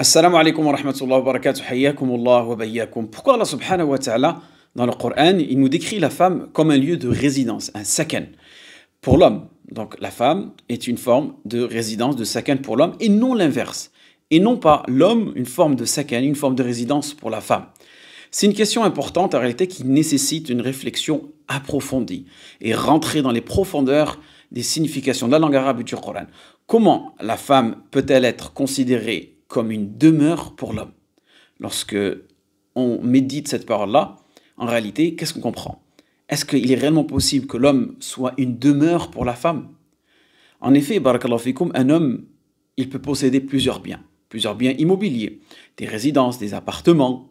Assalamu alaikum wa rahmatullahi wa barakatuh, hayyakumullah wa bayyakum. Pourquoi Allah subhanahu wa ta'ala, dans le Coran, il nous décrit la femme comme un lieu de résidence, un sakan, pour l'homme. Donc la femme est une forme de résidence, de sakan pour l'homme, et non l'inverse. Et non pas l'homme, une forme de sakan, une forme de résidence pour la femme. C'est une question importante en réalité qui nécessite une réflexion approfondie et rentrer dans les profondeurs des significations de la langue arabe et du Coran. Comment la femme peut-elle être considérée comme une demeure pour l'homme? Lorsque on médite cette parole-là, en réalité, qu'est-ce qu'on comprend? Est-ce qu'il est réellement possible que l'homme soit une demeure pour la femme? En effet, barakallahu fikoum, un homme, il peut posséder plusieurs biens immobiliers, des résidences, des appartements,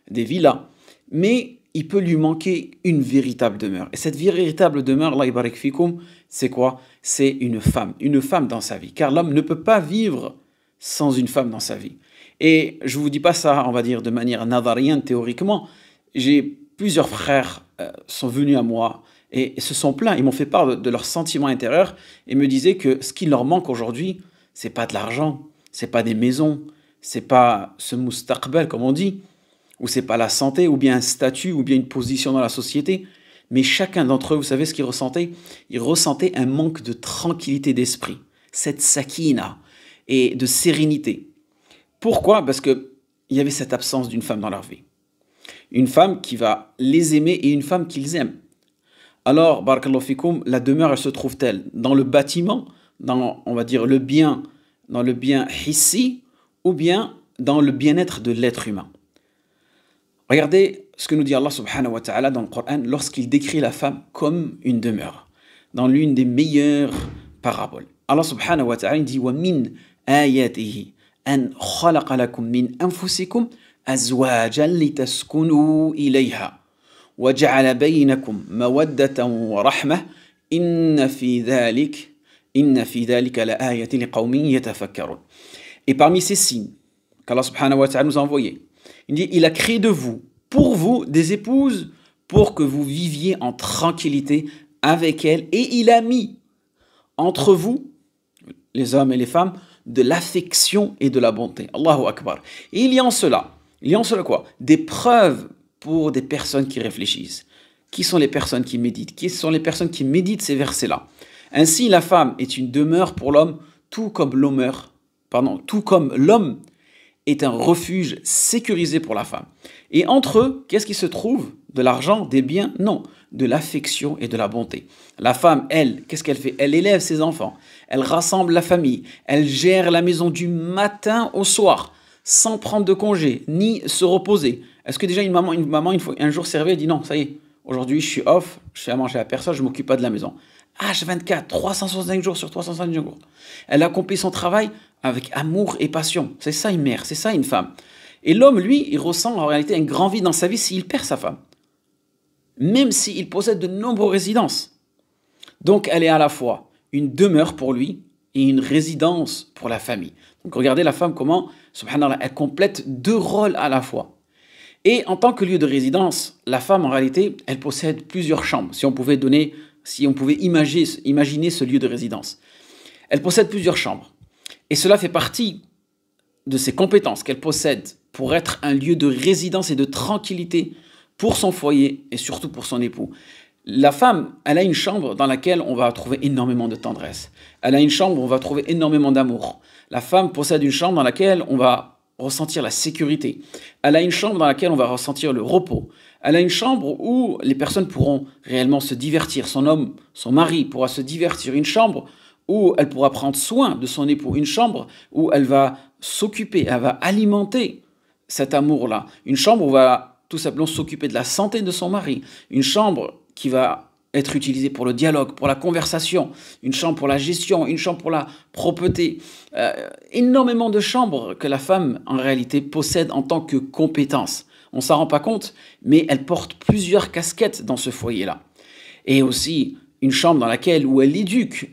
des villas, mais il peut lui manquer une véritable demeure. Et cette véritable demeure, Allah barak fikoum, c'est quoi? C'est une femme dans sa vie. Car l'homme ne peut pas vivre sans une femme dans sa vie. Et je ne vous dis pas ça, on va dire, de manière nadarienne, théoriquement. J'ai plusieurs frères sont venus à moi et se sont plaints. Ils m'ont fait part de leurs sentiments intérieurs et me disaient que ce qui leur manque aujourd'hui, c'est pas de l'argent, c'est pas des maisons, c'est pas ce mustaqbal, comme on dit, ou c'est pas la santé, ou bien un statut, ou bien une position dans la société. Mais chacun d'entre eux, vous savez ce qu'ils ressentaient? Ils ressentaient un manque de tranquillité d'esprit, cette sakina et de sérénité. Pourquoi? Parce qu'il y avait cette absence d'une femme dans leur vie. Une femme qui va les aimer et une femme qu'ils aiment. Alors, barakallahu fikoum, la demeure, elle se trouve-t-elle dans le bâtiment, dans, on va dire, le bien hissi, ou bien dans le bien-être de l'être humain? Regardez ce que nous dit Allah subhanahu wa ta'ala dans le Coran lorsqu'il décrit la femme comme une demeure, dans l'une des meilleures paraboles. Allah subhanahu wa ta'ala dit « Wa min ayatihi an khalaqa lakum min anfusikum azwajan litaskunu ilayha wa ja'ala baynakum mawaddatan wa rahmah inna fi dhalika la ayatin liqawmin yatafakkarun » Et parmi ces signes qu'Allah subhanahu wa ta'ala nous a envoyés, il dit, il a créé de vous, pour vous, des épouses, pour que vous viviez en tranquillité avec elles. Et il a mis entre vous, les hommes et les femmes, de l'affection et de la bonté. Allahu Akbar. Et il y a en cela quoi? Des preuves pour des personnes qui réfléchissent. Qui sont les personnes qui méditent? Qui sont les personnes qui méditent ces versets-là? Ainsi, la femme est une demeure pour l'homme, tout comme l'homme est un refuge sécurisé pour la femme. Et entre eux, qu'est-ce qui se trouve? De l'argent, des biens? Non, de l'affection et de la bonté. La femme, elle, qu'est-ce qu'elle fait? Elle élève ses enfants, elle rassemble la famille, elle gère la maison du matin au soir, sans prendre de congé, ni se reposer. Est-ce que déjà une maman un jour s'est réveillée et dit non, ça y est, aujourd'hui je suis off, je fais à manger à personne, je ne m'occupe pas de la maison. H24, 365 jours sur 365 jours. Elle accomplit son travail avec amour et passion. C'est ça une mère, c'est ça une femme. Et l'homme, lui, il ressent en réalité un grand vide dans sa vie s'il perd sa femme. Même s'il possède de nombreuses résidences. Donc elle est à la fois une demeure pour lui et une résidence pour la famille. Donc regardez la femme comment, subhanallah, elle complète deux rôles à la fois. Et en tant que lieu de résidence, la femme en réalité, elle possède plusieurs chambres. Si on pouvait imaginer ce lieu de résidence. Elle possède plusieurs chambres. Et cela fait partie de ses compétences qu'elle possède pour être un lieu de résidence et de tranquillité pour son foyer et surtout pour son époux. La femme, elle a une chambre dans laquelle on va trouver énormément de tendresse. Elle a une chambre où on va trouver énormément d'amour. La femme possède une chambre dans laquelle on va ressentir la sécurité. Elle a une chambre dans laquelle on va ressentir le repos. Elle a une chambre où les personnes pourront réellement se divertir. Son homme, son mari pourra se divertir. Une chambre où elle pourra prendre soin de son époux. Une chambre où elle va s'occuper, elle va alimenter cet amour-là. Une chambre où on va tout simplement s'occuper de la santé de son mari. Une chambre qui va être utilisée pour le dialogue, pour la conversation. Une chambre pour la gestion, une chambre pour la propreté. Énormément de chambres que la femme, en réalité, possède en tant que compétence. On ne s'en rend pas compte, mais elle porte plusieurs casquettes dans ce foyer-là. Et aussi une chambre dans laquelle où elle éduque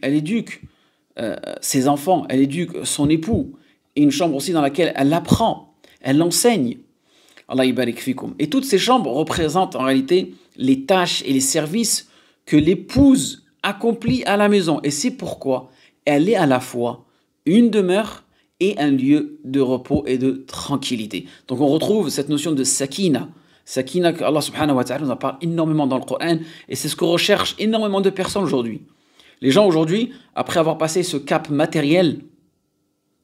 ses enfants, elle éduque son époux. Et une chambre aussi dans laquelle elle apprend, elle enseigne. Allah barik fikoum. Et toutes ces chambres représentent en réalité les tâches et les services que l'épouse accomplit à la maison. Et c'est pourquoi elle est à la fois une demeure et un lieu de repos et de tranquillité. Donc on retrouve cette notion de sakina. Sakina que Allah subhanahu wa ta'ala nous en parle énormément dans le Coran et c'est ce que recherchent énormément de personnes aujourd'hui. Les gens aujourd'hui, après avoir passé ce cap matériel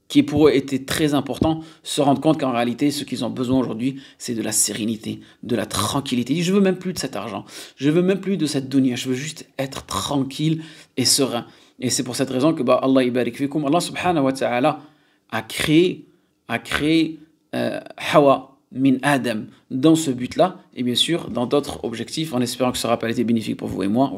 qui pour eux était très important, se rendent compte qu'en réalité, ce qu'ils ont besoin aujourd'hui, c'est de la sérénité, de la tranquillité. Ils disent, je veux même plus de cet argent, je veux même plus de cette dunya, je veux juste être tranquille et serein. Et c'est pour cette raison que Allah ibarik fikum, Allah subhanahu wa ta'ala a créé Hawa min Adam dans ce but-là, et bien sûr dans d'autres objectifs, en espérant que ce rappel ait été bénéfique pour vous et moi.